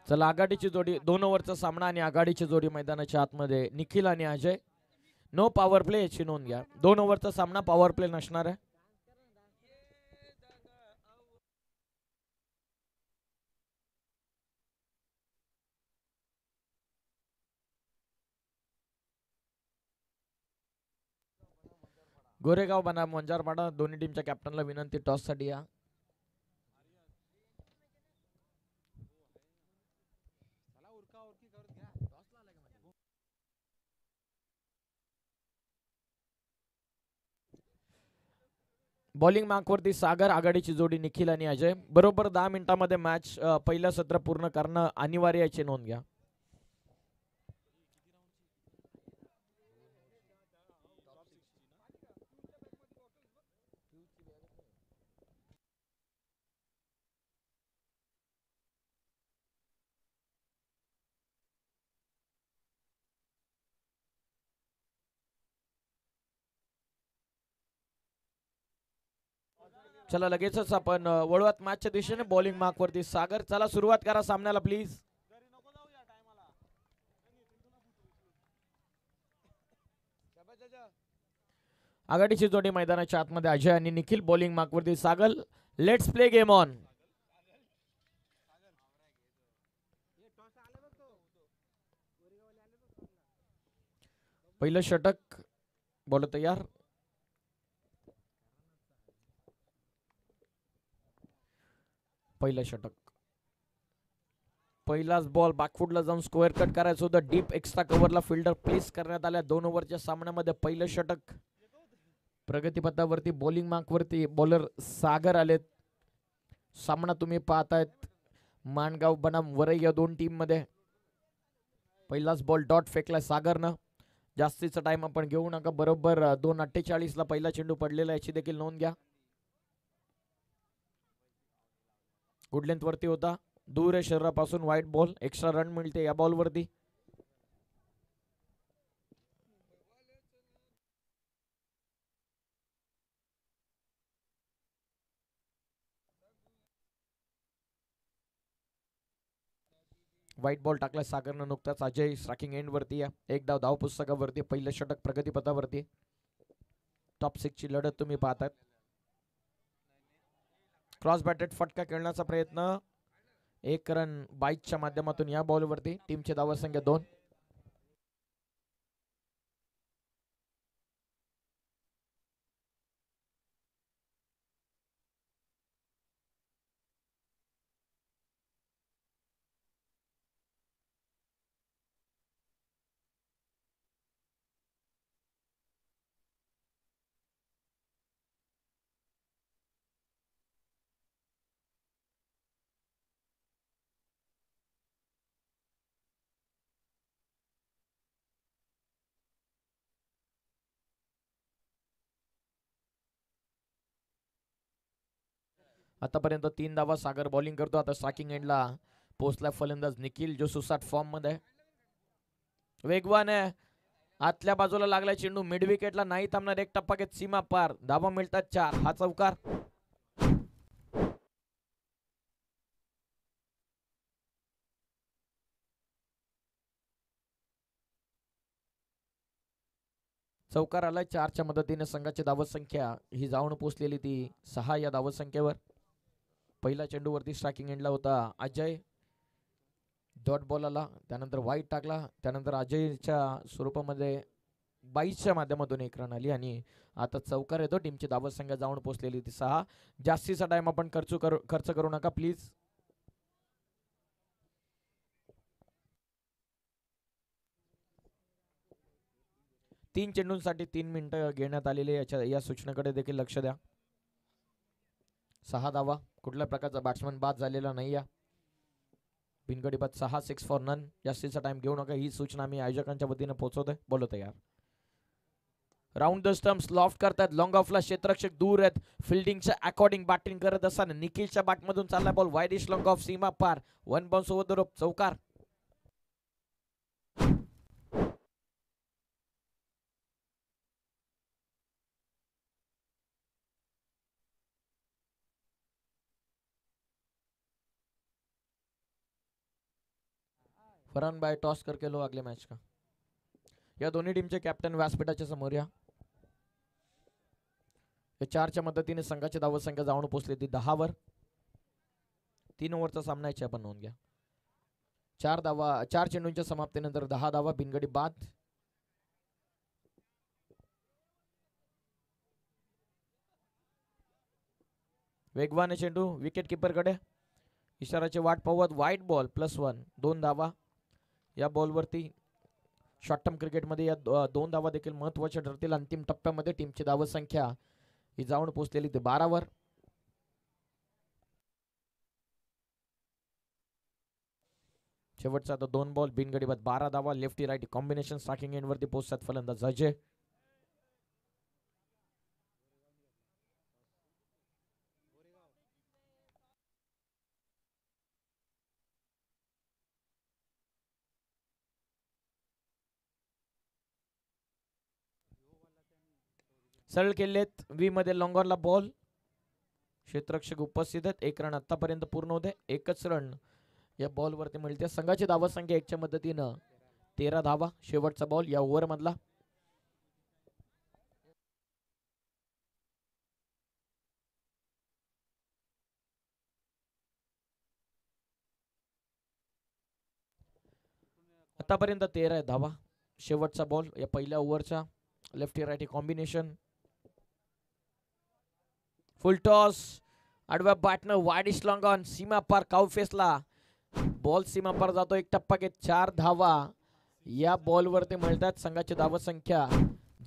चला आघाडीची जोडी 2 ओव्हरचा सामना आणि आघाडीची जोडी मैदानाच्या आतमध्ये निखिल आणि अजय. नो पॉवर प्ले याची नोंद घ्या. 2 ओव्हरचा सामना पॉवर प्ले नसणार आहे. गोरेगाव बनाम वंजारपाडा दोन्ही टीमच्या कॅप्टनला विनंती टॉस साठी या. बॉलिंग मार्कवरती सागर, आघाडीची जोडी निखिल आणि अजय. बरोबर 10 मिनिटांमध्ये मॅच पहिलं सत्र पूर्ण करणं अनिवार्य याची नोंद घ्या. चला लगेचच आपण वळवत मॅचच्या दिशेने. बॉलिंग मार्कवरती सागर. चला सुरुवात करा सामन्याला प्लीज. आघाडीची जोडी मैदानाच्या आतमध्ये अजय आणि निखिल. बॉलिंग मार्कवरती Sagar. Let's play game on. पहिलं षटक. बॉल तयार. पहिलं षटक. पहिलाच बॉल बॅकफुटला जाऊन स्क्वेअर कट करायचं होतं. डीप एक्स्ट्रा कव्हरला फिल्डर प्लेस करण्यात आल्या. 2 ओव्हरच्या सामन्यामध्ये पहिलं षटक. प्रगतीपथावरती बॉलिंग मार्कवरती बॉलर सागर आलेत. सामना तुम्ही पाहतायत माणगाव बनाम वरई या दोन टीम मध्ये. पहिलाच बॉल डॉट फेकलाय सागरनं. जास्तीचा टाइम आपण घेऊ नका. बरोबर 2:48 ला पहिला चेंडू पडलेला याची देखील नोंद घ्या. गुड लेंथ वरती होता. दूर आहे शरीरापासून. वाईट बॉल. एक्स्ट्रा रन मिळते या बॉल वरती. व्हाईट बॉल टाकला सागरनं नुकताच. अजय स्ट्रायकिंग एंड वरती या. एक डाव धाव पुस्तकावरती. पहिलं षटक प्रगतीपथावरती. टॉप 6 ची लढत तुम्ही पाहतात. क्रॉस बॅटेड फटका खेळण्याचा प्रयत्न. 1 रन 22च्या माध्यमातून या बॉलवरती. टीमची धावसंख्या 2. आतापर्यंत 3 धावा. सागर बॉलिंग करतो. आता स्ट्रायकिंग एंडला पोहोचला फलंदाज निखिल जो सुसाट फॉर्म मध्ये. वेगवान आहे. आतल्या बाजूला लागला चेंडू. मिड विकेटला नाही थांबणार. एक टप्पा घेत सीमा पार. धावा मिळतात 4. हा चौकार. चौकार आलाय. 4च्या मदतीने संघाची धावत संख्या ही जाऊन पोहोचलेली ती 6 या धावत संख्येवर. पहिला चेंडू वरती स्ट्रायकिंग एंडला होता अजय. डॉट बॉल आला. त्यानंतर वाईट टाकला. त्यानंतर अजयच्या स्वरूपामध्ये 22च्या माध्यमातून 1 रन आली आणि आता चौकार येतो. टीमची धावत संख्या जाऊन पोहोचलेली ती 6. जास्तीचा टाइम आपण खर्च करू नका प्लीज. तीन चेंडूंसाठी 3 मिनिटं घेण्यात आलेले. या सूचनेकडे देखील लक्ष द्या. 6 धावा. कुठल्या प्रकारचा बॅट्समन बाद झालेला नाही. या बिनगडी बाद 6. 6 फॉर नन. जास्तीचा टाइम घेऊ नका. ही सूचना मी आयोजकांच्या वतीने पोहोचवतोय. बोलतो तयार. राऊंड द स्टंप्स लॉफ्ट करतात. लॉंग ऑफला क्षेत्ररक्षक दूर आहेत. फिल्डिंगच्या अकॉर्डिंग बॅटिंग करत असताना निखिलच्या बॅटमधून चालला बॉल. वाईडिश लॉंग ऑफ सीमा पार. 1 बाउन्स ओव्हर द रोप. चौकार. फरहान भाई टॉस करके लो अगले मैच का. या दोन्ही टीमचे कॅप्टन व्यासपीठाच्या समोर या. या 4च्या मदतीने संघाची धावसंख्या जाऊन पोहोचली ती 10 वर. 3 ओव्हरचा सामना याची आपण नोंद घ्या. 4 चेंडूंच्या समाप्तीनंतर 10 धावा बिनगडी बाद. वेगवान चेंडू विकेट कीपर कडे. इशाराची वाट पाहत व्हाईट बॉल +1 2 धावा. या बॉलवरती शॉर्ट टर्म क्रिकेटमध्ये या 2 धावा देखील महत्वाच्या ठरतील. अंतिम टप्प्यामध्ये टीमची धावसंख्या ही जाऊन पोहोचलेली ते 12 वर. शेवटचा आता 2 बॉल बिनगडी बाद 12 धावा. Lefty righty combination striking end वरती पोहोचतात फलंदाज अजय. सरळ केलेत वी मध्ये लॉंगॉनला बॉल. क्षेत्ररक्षक उपस्थित आहेत. 1 रन आतापर्यंत पूर्ण होते. 1च रन या बॉल वरती मिळते. संघाची धावसंख्या 1च्या मदतीनं 13 धावा. शेवटचा बॉल या ओव्हर मधला. आतापर्यंत 13 धावा. शेवटचा बॉल या पहिल्या ओव्हरचा. Lefty righty combination. Full toss आडव्या बॅटनं वाडिश लॉंग ऑन सीमा पार काउ फेसला. बॉल सीमा पार जातो. 1 टप्पा घेत 4 धावा या बॉल वरती मिळतात. संघाची धावसंख्या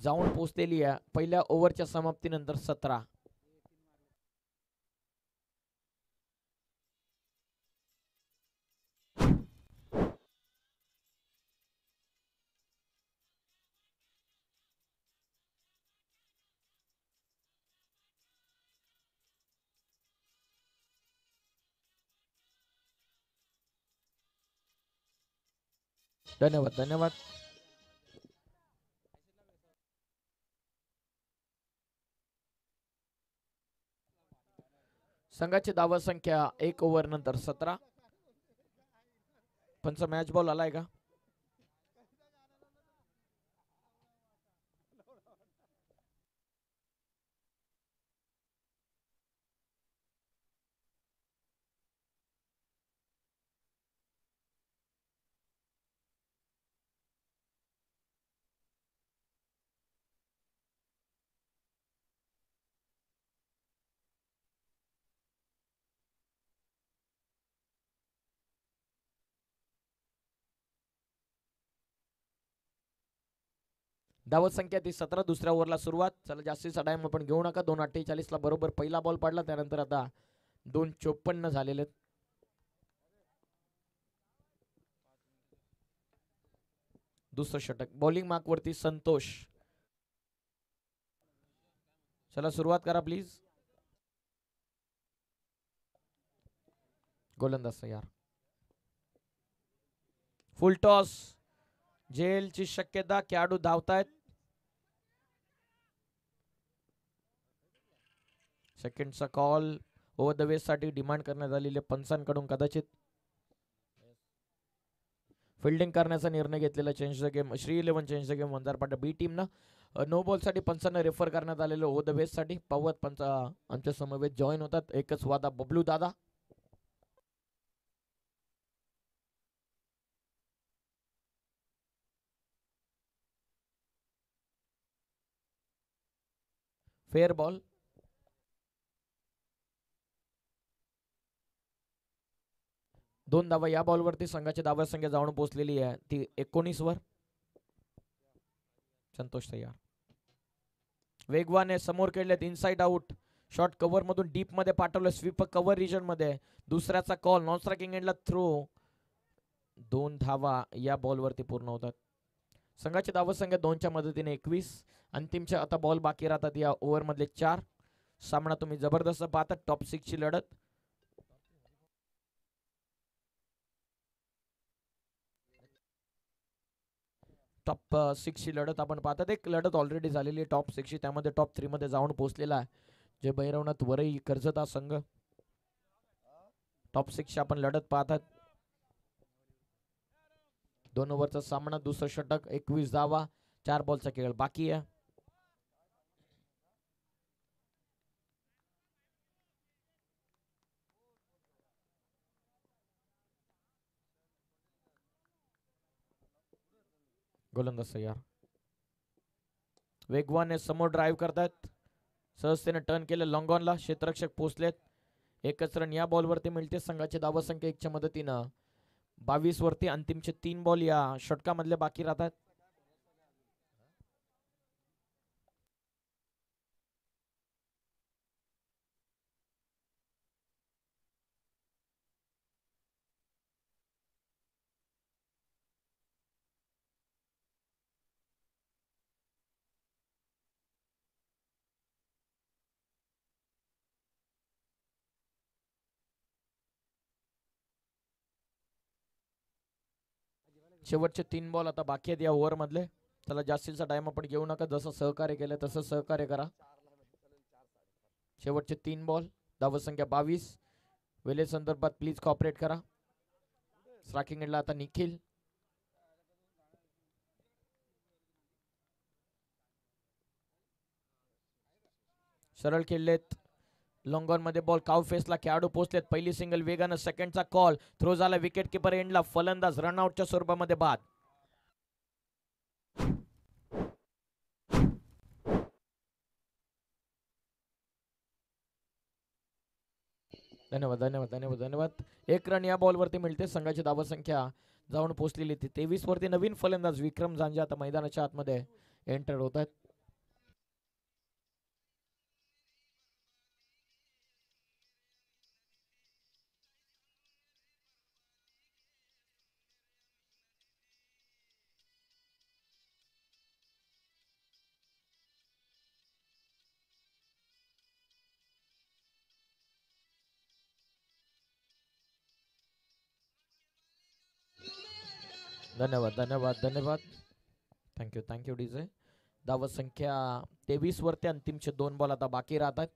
जाऊन पोहोचलेली आहे पहिल्या ओव्हरच्या समाप्तीनंतर 17. धन्यवाद धन्यवाद. संघाची धावसंख्या 1 ओव्हर नंतर 17. पंच मॅच बॉल आलाय का? धावसंख्या ती 17. दुसऱ्या ओव्हरला सुरुवात. चला जास्तीचा टाइम आपण घेऊ नका. 2:48 ला बरोबर पहिला बॉल पडला. त्यानंतर आता 2:54 झालेले. दुसरं षटक. बॉलिंग मार्क वरती संतोष. चला सुरुवात करा प्लीज. गोलंदाज तयार. फुल टॉस. झेलची शक्यता. खेळाडू धावतायत. सेकंडचा कॉल ओव्हर द वेस्ट साठी डिमांड करण्यात आलेले पंचांकडून कदाचित. फिल्डिंग करण्याचा निर्णय घेतलेला change the game Shri 11 change the game Vanjarpata B team ना. नो बॉल साठी पंचांना रेफर करण्यात आलेलं ओव्हर द वेस्ट साठी. पवत पंच आमच्या समवेत जॉईन होतात. एकच वादा बबलू दादा. Fair ball. दोन धावा या बॉलवरती. संघाची धावसंख्या जाऊन पोहोचलेली आहे ती 19 वर. संतोष तयार. वेगवाने समोर खेळलेत. Inside out. शॉर्ट कव्हर मधून डीप मध्ये पाठवलं. स्वीप कव्हर रिजन मध्ये. दुसऱ्याचा कॉल नॉन स्ट्रायकिंग एंडला थ्रो. 2 धावा या बॉलवरती पूर्ण होतात. संघाची धावसंख्या 2च्या मदतीने 21. अंतिमचे आता बॉल बाकी राहतात या ओव्हर मधले 4. सामना तुम्ही जबरदस्त पाहता. टॉप 6 ची लढत. टॉप 6 ची लढत आपण पाहतात. एक लढत ऑलरेडी झालेली आहे टॉप 6 ची. त्यामध्ये टॉप 3 मध्ये जाऊन पोहोचलेला आहे जे भैरवनाथ वरई कर्जत संघ. टॉप 6 ची आपण लढत पाहतात. 2 ओव्हरचा सामना, दुसरं षटक, 21 धावा, 4 बॉलचा खेळ बाकी आहे. गोलंदाज तयार. वेगवान समोर ड्राईव्ह करतात. सहजतेने टर्न केले लॉंगॉनला. क्षेत्ररक्षक पोहोचलेत. एकच रन या बॉलवरती मिळते. संघाची धावसंख्या 1च्या मदतीनं 22 वरती. अंतिमचे 3 बॉल या षटकामधले बाकी राहतात. शेवटचे 3 बॉल आता बाकी आहेत या ओव्हर मधले. त्याला जास्तीचा टाइम आपण घेऊ नका. जसं सहकार्य केलं तसं सहकार्य करा. शेवटचे 3 बॉल, धावसंख्या 22. वेळे संदर्भात प्लीज कॉपरेट करा. स्ट्रायकिंग एंडला आता निखिल. सरळ खेळलेत. लॉंगॉन मध्ये बॉल काउ फेसला. खेळाडू पोहोचलेत. पहिली सिंगल वेगानं. सेकंडचा कॉल. थ्रो झाला विकेट किपर एंडला. फलंदाज रनआउटच्या स्वरूपामध्ये बाद. धन्यवाद धन्यवाद धन्यवाद धन्यवाद. 1 रन या बॉलवरती मिळते. संघाची धावसंख्या जाऊन पोहोचलेली ती 23 वरती. नवीन फलंदाज विक्रम झांजे आता मैदानाच्या आतमध्ये एंटर होत आहेत. धन्यवाद धन्यवाद धन्यवाद. Thank you thank you DJ. धावसंख्या 23 वरती. अंतिमचे 2 बॉल आता बाकी राहतात.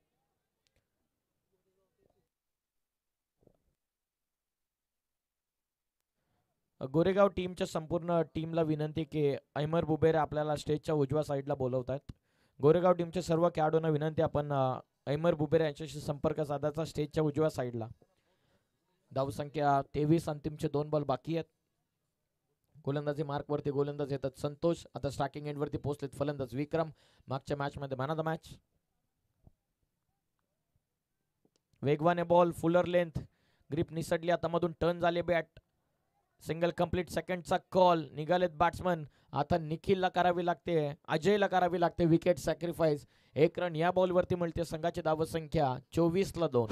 गोरेगाव टीमच्या संपूर्ण टीमला विनंती की अहमद बुबेर आपल्याला स्टेजच्या उजव्या साईडला बोलवतात. गोरेगाव टीमच्या सर्व खेळाडूंना विनंती, आपण अहमद बुबेर यांच्याशी संपर्क साधायचा स्टेजच्या उजव्या साईडला. धावसंख्या 23. अंतिमचे 2 बॉल बाकी आहेत. गोलंदाजी मार्क वरती गोलंदाज येतात संतोष. आता स्ट्रायकिंग एंड वरती पोहोचलेत फलंदाज विक्रम. मागच्या मॅच मध्ये मॅन ऑफ द मॅच. वेगवाने बॉल, फुलर लेंथ, ग्रिप निसटली. आता मधून टर्न झाले बॅट. Single complete. सेकंडचा कॉल. निघालेत बॅट्समन. आता निखिलला करावी लागते, अजयला करावी लागते विकेट सॅक्रिफाईस. 1 रन या बॉलवरती मिळते. संघाची धावसंख्या 24ला 2.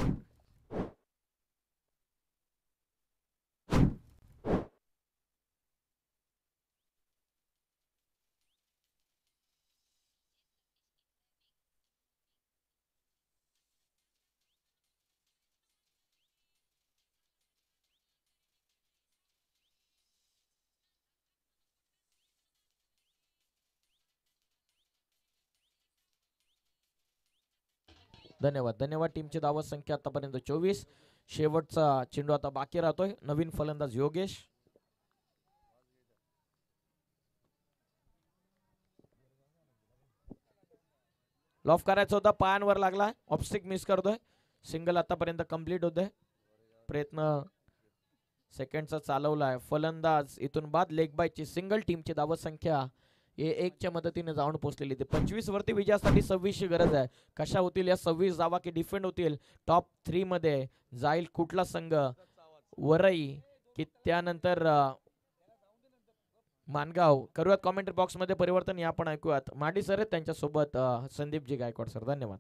धन्यवाद धन्यवाद. टीमची धावसंख्या आतापर्यंत 24. शेवटचा चेंडू आता बाकी राहतोय. नवीन फलंदाज योगेश. लॉफ करायचा होता, पायांवर लागला. ऑफस्टिक मिस करतोय. सिंगल आतापर्यंत कंप्लीट होते. प्रयत्न सेकंडचा चालवलाय फलंदाज. इथून बाद लेग बायची सिंगल. टीमची धावसंख्या 1च्या मदतीने जाऊन पोहोचलेली. ते 25 वरती विजयासाठी 26ची गरज आहे. कशा होतील या 26 धावा की डिफेंड होतील? टॉप 3 मध्ये जाईल कुठला संघ? वरई की त्यानंतर मानगाव? करूयात कॉमेंट्री बॉक्स मध्ये परिवर्तन. या आपण ऐकूयात माडी सर आहेत, त्यांच्यासोबत संदीपजी गायकवाड सर. धन्यवाद.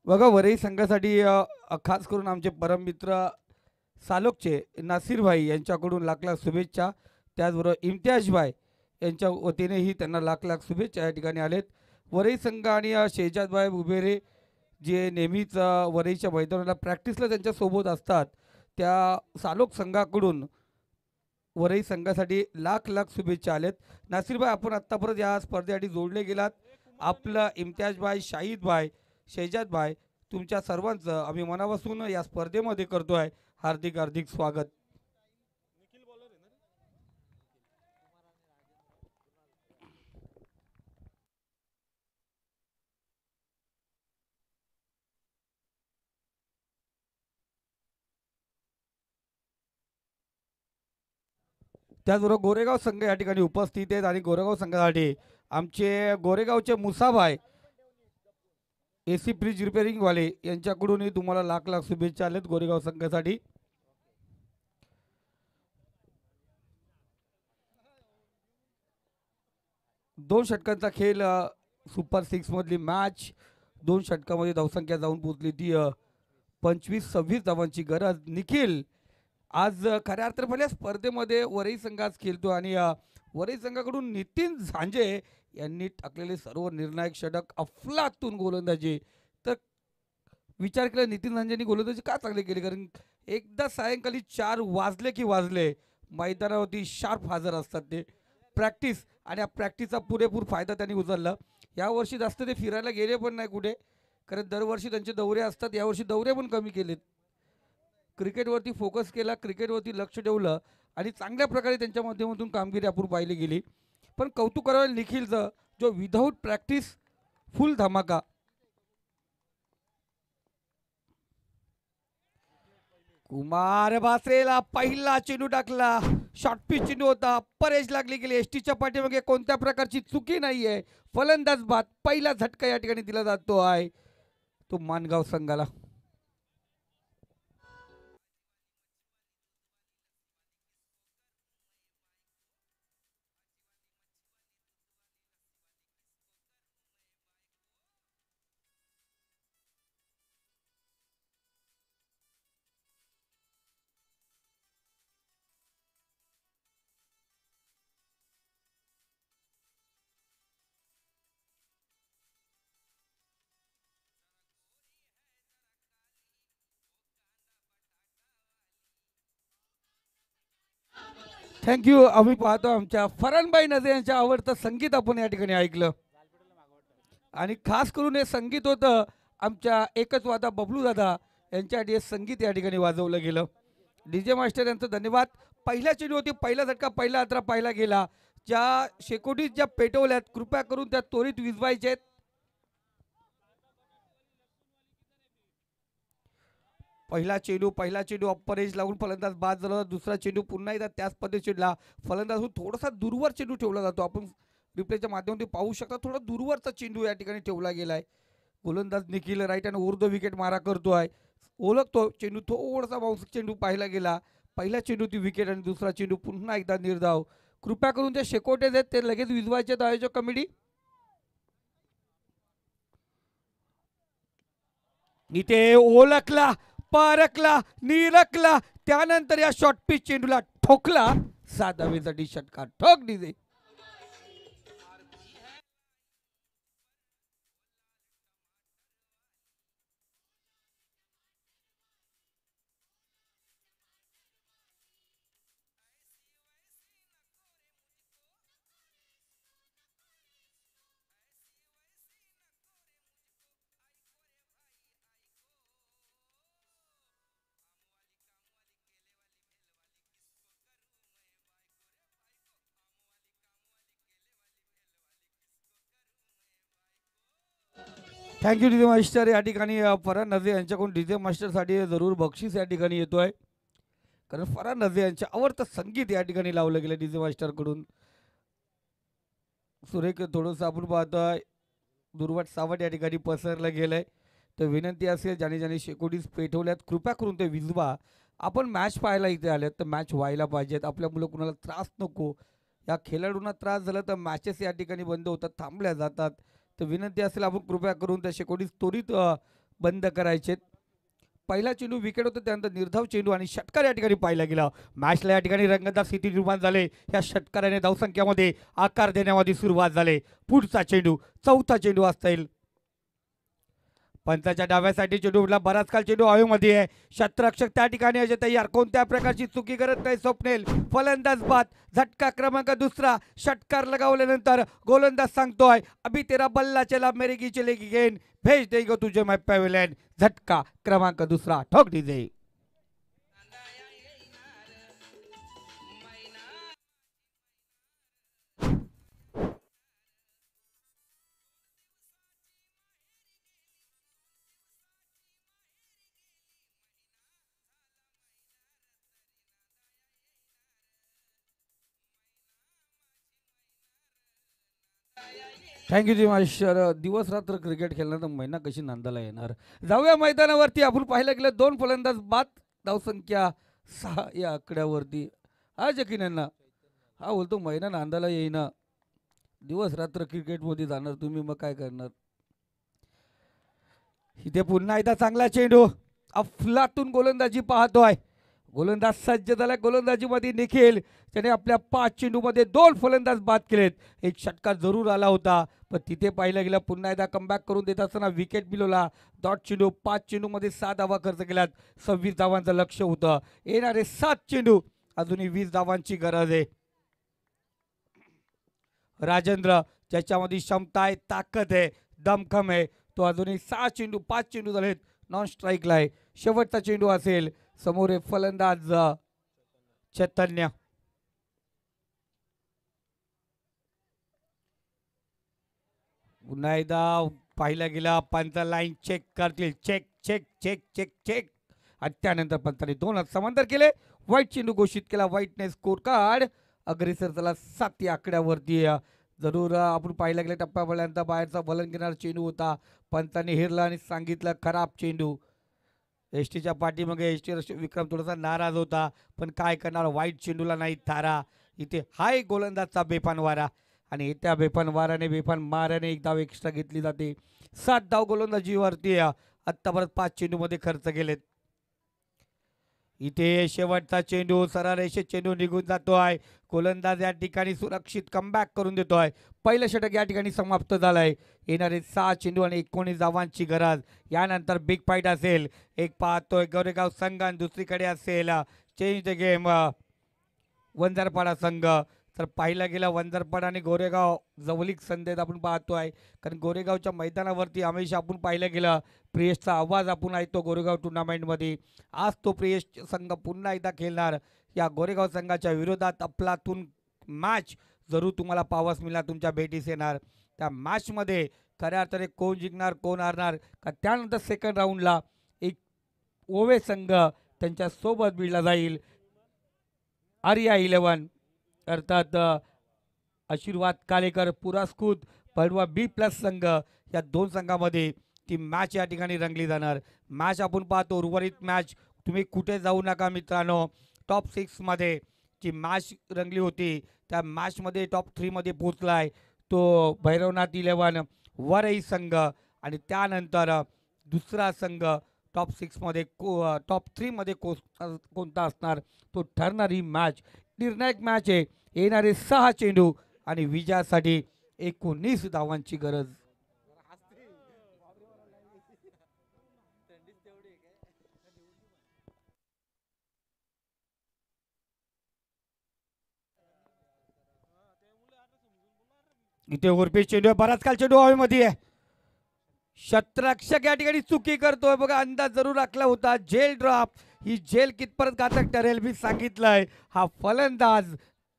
बघा वरई संघासाठी खास करून आमचे परममित्र सालोकचे नासिर भाई यांच्याकडून लाख लाख शुभेच्छा. त्याचबरोबर इम्तियाज भाई यांच्या वतीनेही त्यांना लाख लाख शुभेच्छा या ठिकाणी आलेत. वरई संघ आणि शेजाद भाई उबेरे जे नेहमीच वरईच्या मैदानाला प्रॅक्टिसला त्यांच्यासोबत असतात, त्या सालोक संघाकडून वरई संघासाठी लाख लाख शुभेच्छा आलेत. नासिर भाई, आपण आत्तापर्यंत या स्पर्धेसाठी जोडले गेलात. आपलं इम्तियाज भाई, शाहिद भाई, शेजाद भाई, तुमच्या सर्वांचं आम्ही मनापासून या स्पर्धेमध्ये करतोय हार्दिक हार्दिक स्वागत. त्याचबरोबर गोरेगाव संघ या ठिकाणी उपस्थित आहेत आणि गोरेगाव संघासाठी आमचे गोरेगावचे मुसाभाई AC फ्रीज रिपेअरिंगवाले यांच्याकडूनही तुम्हाला लाख लाख शुभेच्छा आलेत गोरेगाव संघासाठी. दोन षटकांचा खेळ, सुपर 6 मधली मॅच. दोन षटकामध्ये धावसंख्या जाऊन पोहोचली ती 25-26 धावांची गरज. निखिल आज खऱ्या अर्थाने स्पर्धेमध्ये वरई संघाच खेळतो आणि वरई संघाकडून नितीन झांजे यांनी टाकलेले सर्व निर्णायक षटक, अफलातून गोलंदाजी. तर विचार केला नितीन झांजेंनी गोलंदाजी का चांगली केली, कारण एकदा सायंकाळी 4 वाजले की वाजले मैदानावरती शार्प हजर असतात ते. प्रॅक्टिस आणि या प्रॅक्टिसचा पुरेपूर फायदा त्यांनी उचलला. यावर्षी जास्त ते फिरायला गेले पण नाही कुठे, कारण दरवर्षी त्यांचे दौरे असतात. यावर्षी दौरे पण कमी केलेत. क्रिकेटवरती फोकस केला, क्रिकेटवरती लक्ष ठेवलं आणि चांगल्या प्रकारे त्यांच्या माध्यमातून कामगिरी आपण पाहिली गेली. पण कौतुक करावं निखिलचं, जो विदाऊट प्रॅक्टिस फुल धमाका. कुमार बासरेला पहिला चेंडू टाकला, शॉर्ट पिच चेंडू होता, परेश लागली गेली. एसटीच्या पाठीमागे कोणत्या प्रकारची चुकी नाहीये. फलंदाज बाद, पहिला झटका या ठिकाणी दिला जातो आहे तो मानगाव संघाला. थँक्यू. आम्ही पाहतो आमच्या फरानबाई नजे यांच्या आवडतं संगीत आपण या ठिकाणी ऐकलं आणि खास करून हे संगीत होतं आमच्या एकच वादा बबलू दादा यांच्यासाठी हे संगीत या ठिकाणी वाजवलं गेलं. DJ मास्टर यांचं धन्यवाद. पहिल्या चेंडू होती, पहिला झटका, पहिला अत्रा पाहिला गेला. ज्या शेकोटीत ज्या पेटवल्यात कृपया करून त्या त्वरित विजवायचे. पहिला चेंडू अप्पर एज लागून फलंदाज बाद झाला. दुसरा चेंडू पुन्हा एकदा त्याच पद्धतीला फलंदाज थोडासा दूरवर चेंडू ठेवला जातो. आपण रिप्लेच्या माध्यमातून पाहू शकता, थोडा दूरवरचा चेंडू या ठिकाणी ठेवला गेलाय. गोलंदाज निखिल राईट आणि उर्ध्व विकेट मारा करतोय, ओळखतो चेंडू, थोडासा बाउन्स चेंडू पाहिला गेला. पहिला चेंडू ती विकेट आणि दुसरा चेंडू पुन्हा एकदा निर्धाव. कृपया करून ते शेकोटे आहेत ते लगेच विजवायचे आयोजक कमिटी. इथे ओळखला, परखला, निरखला, त्यानंतर या शॉर्ट पिच चेंडूला ठोकला. 7 धावेसाठी षटकार ठोक डीजे. Thank you DJ master. या ठिकाणी फरहान नझे यांच्याकडून डीजे मास्टरसाठी जरूर बक्षीस या ठिकाणी येतोय, कारण फरहान नझे यांचे आवडतं संगीत या ठिकाणी लावलं गेलं डीजे मास्टरकडून. सुरेख थोडंसं आपण पाहतोय दुर्वाट सावट या ठिकाणी पसरलं गेलंय. तर विनंती असेल ज्याने ज्याने शेकोटीस पेटवल्यात कृपया करून ते विजवा. आपण मॅच पाहायला इथे आल्यात तर मॅच व्हायला पाहिजेत. आपल्या मुलं कुणाला त्रास नको. या खेळाडूंना त्रास झाला तर मॅचेस या ठिकाणी बंद होतात, थांबल्या जातात. तर विनंती असेल आपण कृपया करून त्या शेकोटीस त्वरित बंद करायचे. पहिला चेंडू विकेट होता, त्यानंतर निर्धाव चेंडू आणि षटकार या ठिकाणी पाहिला गेला. मॅचला या ठिकाणी रंगतदार स्थिती निर्माण झाले. या षटकाराने धावसंख्यामध्ये आकार देण्यामध्ये सुरुवात झाली. पुढचा चेंडू, चौथा चेंडू असता येईल. पंचाच्या डाव्यासाठी चेंडूला बराच काल चेंडू हवेमध्ये आहे. क्षेत्ररक्षक त्या ठिकाणी अजय तयार, कोणत्या प्रकारची चुकी करत नाही स्वप्नेल. फलंदाज बाद, झटका क्रमांक दुसरा. षटकार लगावल्यानंतर गोलंदाज सांगतोय अभी तेरा बल्ला चला मेरे की चलेगी गेंद, भेज देगा तुझे मैं पवेलियन. झटका क्रमांक दुसरा, ठोक दीजिए. थँक्यू जी मास्टर. दिवस रात्र क्रिकेट खेळणार तर महिना कशी नांदाला येणार. जाऊया मैदानावरती. आपण पाहिलं गेलं 2 फलंदाज बाद, धावसंख्या 6 या आकड्यावरती. हा जकीनांना हा बोलतो महिना नांदाला येईना. दिवस रात्र क्रिकेटमध्ये जाणार तुम्ही, मग काय करणार. इथे पुन्हा एकदा चांगला चेंडू, अफलातून गोलंदाजी पाहतोय. गोलंदाज सज्ज झाला. गोलंदाजीमध्ये निखिल, त्याने आपल्या 5 चेंडूमध्ये 2 फलंदाज बाद केलेत. एक षटकार जरूर आला होता, पण तिथे पाहिलं गेलं पुन्हा एकदा कमबॅक करून देत असताना विकेट मिळवला. डॉट चेंडू, 5 चेंडूमध्ये 6 धावा खर्च केल्यात. 26 धावांचं लक्ष होतं. येणारे 7 चेंडू, अजूनही 20 धावांची गरज आहे. राजेंद्र, ज्याच्यामध्ये क्षमता आहे, ताकद आहे, दमखम आहे, तो अजूनही 5 चेंडू झालेत, नॉन स्ट्राईकला आहे. शेवटचा चेंडू असेल. समोर आहे फलंदाज चैतन्य. पुन्हा एकदा पाहिला गेला. पंच लाईन चेक करतील. Check check check check check आणि त्यानंतर पंचाने 2 हात समांतर केले. वाईट चेंडू घोषित केला. व्हाईटने स्कोर कार्ड अग्रेसर झाला 7 या आकड्यावरती. जरूर आपण पाहिला गेला टप्प्यापर्यंत बाहेरचा बलन घेणारा चेंडू होता. पंचाने हिरला आणि सांगितलं खराब चेंडू. एस टीच्या पाठीमागे एस टी विक्रम थोडासा नाराज होता, पण काय करणार, वाईट चेंडूला नाही थारा. इथे हाय गोलंदाजचा बेपान वारा आणि त्या बेपान वाराने बेपान माराने 1 धाव एक्स्ट्रा घेतली जाते. 7 धाव गोलंदाजीवरती आत्तापर्यंत 5 चेंडूमध्ये खर्च केलेत. इथे शेवटचा चेंडू, सरळ रेषेत चेंडू निघून जातोय. गोलंदाज या ठिकाणी सुरक्षित कमबॅक करून देतोय. पहिलं षटक या ठिकाणी समाप्त झालंय. येणारे 6 चेंडू आणि 19 धावांची गरज. यानंतर बिग फाईट असेल. एक पाहतोय गोरेगाव संघ आणि दुसरीकडे असेल चेंज द गेम वंजारपाडा संघ. तर पाहिला गेला वंजारपाडा आणि गोरेगाव जवळीक संधेत आपण पाहतोय, कारण गोरेगावच्या मैदानावरती हमेशा आपण पाहिलं गेलं प्रियेशचा आवाज आपण ऐकतो गोरेगाव टुर्नामेंटमध्ये. आज तो प्रियेश संघ पुन्हा एकदा खेळणार. या गोरेगाव संघाच्या विरोधात अफलातून मॅच जरूर तुम्हाला पाहावयास मिळणार, तुमच्या भेटीस येणार. त्या मॅचमध्ये खऱ्या अर्थाने कोण जिंकणार कोण हारणार, का त्यानंतर सेकंड राऊंडला एक ओवे संघ त्यांच्यासोबत भिडला जाईल. आर्या 11 अर्थात आशीर्वाद कालेकर पुरस्कृत पडवा B+ संघ, या 2 संघामध्ये ती मॅच या ठिकाणी रंगली जाणार. मॅच आपण पाहतो उर्वरित मॅच. तुम्ही कुठे जाऊ नका मित्रांनो. टॉप 6 मध्ये जी मॅच रंगली होती त्या मॅचमध्ये टॉप 3 मध्ये पोहोचलाय तो भैरवनाथ 11 वरई संघ, आणि त्यानंतर दुसरा संघ टॉप 6 मध्ये टॉप 3 मध्ये कोणता असणार तो ठरणार. ही मॅच निर्णायक मॅच आहे. येणारे 6 चेंडू आणि विजयासाठी 19 धावांची गरज. इथे उर्फी चेंडू, बराच काल चेंडू हवेमध्ये आहे. क्षेत्ररक्षक या ठिकाणी चुकी करतोय बघा. अंदाज जरूर राखला होता. जेल ड्रॉप, ही जेल कितपर्यंत घातक ठरेल मी सांगितलंय. हा फलंदाज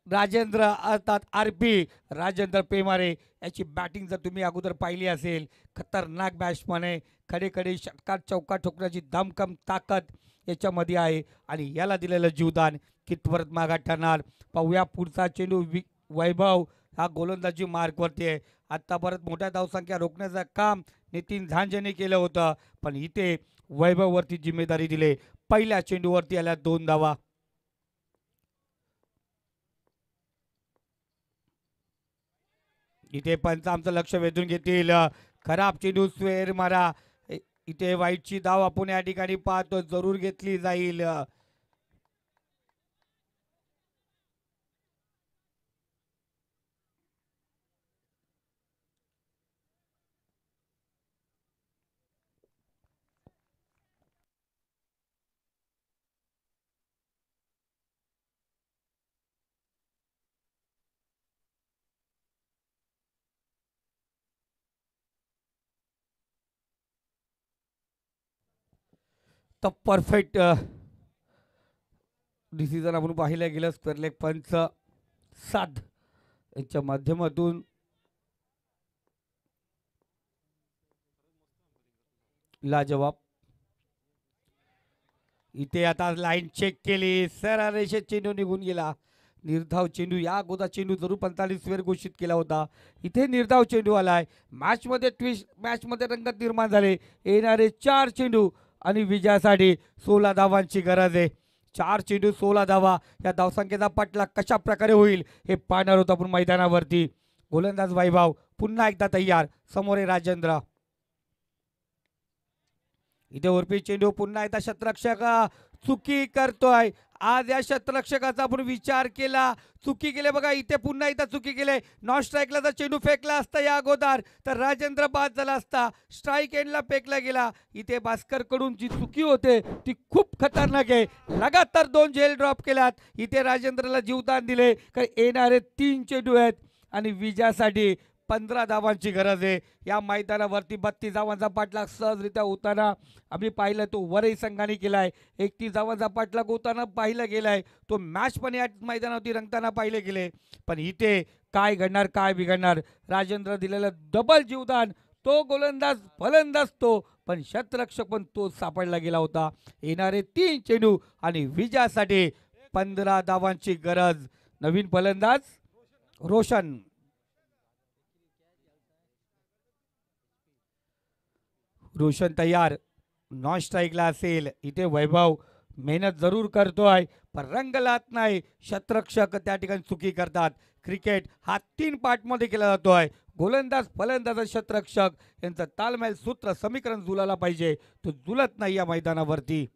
राजेंद्र अर्थात RP राजेंद्र पेमारे, याची बॅटिंग जर तुम्ही अगोदर पाहिली असेल, खतरनाक बॅट्समन आहे. खडे खडे षटकार चौका ठोकण्याची दमखम ताकद याच्यामध्ये आहे, आणि याला दिलेलं जीवदान कितपर्यंत मागा ठरणार पाहूया. पुढचा चेंडू वैभव हा गोलंदाजी मार्कवरती आहे. आत्तापर्यंत मोठ्या धावसंख्या रोखण्याचं काम नितीन झांजेने केलं होतं, पण इथे वैभववरती जिम्मेदारी दिली. पहिल्या चेंडूवरती आल्या 2 धावा. इथे पंच आमचं लक्ष वेधून घेतील. खराब चेंडू, स्वेर मारा. इथे वाईटची धाव आपण या ठिकाणी पाहतो, जरूर घेतली जाईल. तर परफेक्ट डिसिजन आपण पाहिलं गेलं. स्क्वेअर लेग पंच साध यांच्या माध्यमातून लाजवाब. इथे आता लाईन चेक केली, सरळ रेषेत चेंडू निघून गेला. निर्धाव चेंडू, या अगोदर चेंडू जरूर 45 वेळ घोषित केला होता. इथे निर्धाव चेंडू आलाय. मॅचमध्ये ट्विस्ट, मॅचमध्ये रंगत निर्माण झाले. येणारे 4 चेंडू आणि विजयासाठी 16 धावांची गरज आहे. 4 चेंडू 16 धावा. या धावसंख्येचा पटला कशा प्रकारे होईल हे पाहणार होतो आपण मैदानावरती. गोलंदाज वैभव पुन्हा एकदा तयार. समोर आहे राजेंद्र. इथे उर्फी चेंडू, पुन्हा एकदा शतरक्षक चुकी करतोय. आज या शतरक्षकाचा आपण विचार केला, चुकी केले बघा. इथे पुन्हा एकदा चुकी केले. नॉन स्ट्राईकला जर चेंडू फेकला असता या अगोदर तर राजेंद्र बाद झाला असता. स्ट्राईक एंडला फेकला गेला. इथे भास्कर कडून जी चुकी होते ती खूप खतरनाक आहे. लगातार 2 झेल ड्रॉप केल्यात. इथे राजेंद्रला जीवदान दिले. कारण येणारे 3 चेंडू आहेत आणि विजयासाठी 15 धावांची गरज आहे. या मैदानावरती 32 धावांचा पाठलाग सहजरित्या होताना आम्ही पाहिलं. तो वरही संघाने केलाय. 31 धावांचा पाठलाग होताना पाहिला गेलाय. तो मॅच पण या मैदानावरती रंगताना पाहिले गेले. पण इथे काय घडणार, काय बिघडणार. राजेंद्र दिलेलं डबल जीवदान. तो गोलंदाज फलंदाज तो, पण शतरक्षक पण तो सापडला गेला होता. येणारे 3 चेंडू आणि विजयासाठी 15 धावांची गरज. नवीन फलंदाज रोशन. रोशन तयार. नॉन स्ट्राईकला असेल. इथे वैभव मेहनत जरूर करतोय पण रंग लात नाही. शतरक्षक त्या ठिकाणी चुकी करतात. क्रिकेट हा 3 पार्टमध्ये केला जातोय. गोलंदाज, फलंदाज, शतरक्षक यांचं तालमेल, सूत्र, समीकरण जुळायला पाहिजे. तो जुळत नाही या मैदानावरती.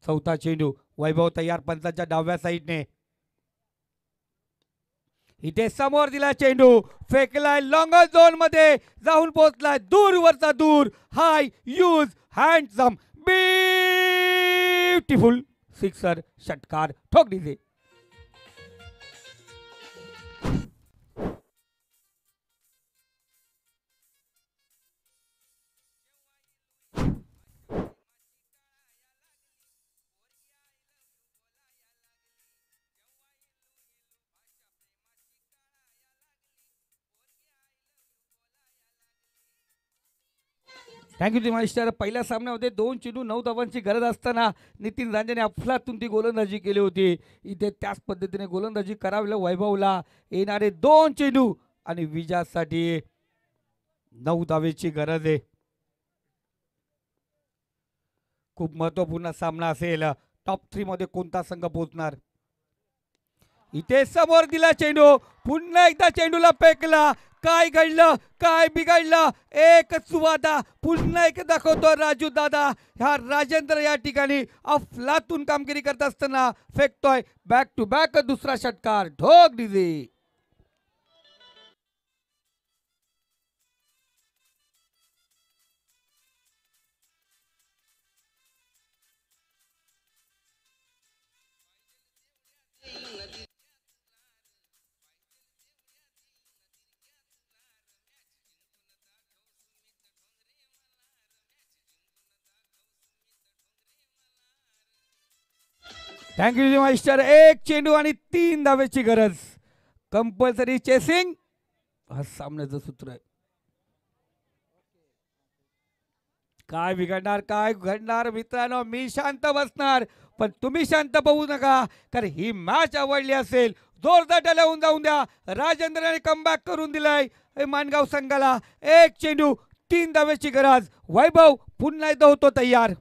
चौथा चेंडू. वैभव तयार पंचाच्या डाव्या साईडने. इथे समोर दिला चेंडू, फेकलाय लॉंग झोन मध्ये, जाऊन पोहोचलाय दूरवरचा दूर. हाय यूज हँडसम ब्युटिफुल सिक्सर. षटकार ठोक दीजिए. Thank you master. पहिल्या सामन्यामध्ये 2 चेंडू 9 धावांची गरज असताना नितीन रांजेने अफलातून ती गोलंदाजी केली होती. इथे त्याच पद्धतीने गोलंदाजी करावी वैभवला. येणारे 2 चेंडू आणि विजयासाठी 9 धावेची गरज आहे. खूप महत्वपूर्ण सामना असेल. टॉप 3 मध्ये कोणता संघ पोहोचणार. इथे समोर दिला चेंडू, पुन्हा एकदा चेंडूला फेकला. काय घडलं, काय बिघडलं. एक सुवादा पुन्हा एक दाखवतो राजू दादा. ह्या राजेंद्र या ठिकाणी अफलातून कामगिरी करत असताना फेकतोय. बॅक टू बॅक दुसरा षटकार. ठोक डीजे. Thank you master. एक चेंडू आणि 3 धावेची गरज. कंपल्सरी चेसिंग हा सामन्याचं सूत्र आहे. काय बिघडणार, काय घडणार मित्रांनो. मी शांत बसणार पण तुम्ही शांत बघू नका. कारण ही मॅच आवडली असेल जोरदार टाळ्या होऊन जाऊन द्या. राजेंद्रने कमबॅक करून दिलाय मानगाव संघाला. एक चेंडू 3 धावेची गरज. वैभव पुन्हा एकदा होतो तयार.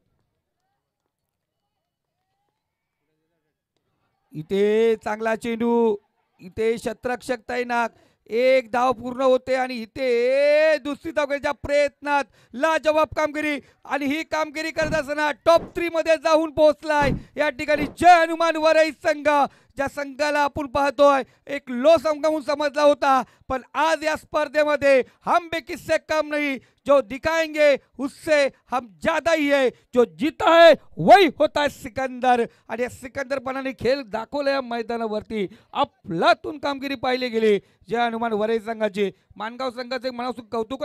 इथे चांगला चेंडू. इथे शतरक्षक तैनात. एक धाव पूर्ण होते आणि इथे दुसरी धाव घेण्याच्या प्रयत्नात लाजवाब कामगिरी आणि ही कामगिरी करत असताना टॉप 3 मध्ये जाऊन पोहोचलाय या ठिकाणी जय हनुमान वरई संघ, ज्या संघाला आपण पाहतोय एक लो संघ म्हणून समजला होता, पण आज या स्पर्धेमध्ये हम भी किससे कम नहीं, जो दिखाएंगे उससे हम ज्यादा ही है, जो जीता है वही होता है सिकंदर. आणि या सिकंदरपणाने खेळ दाखवला या मैदानावरती. अफलातून कामगिरी पाहिली गेली जय हनुमान वरई संघाची. मानगाव संघाचे मनापासून कौतुक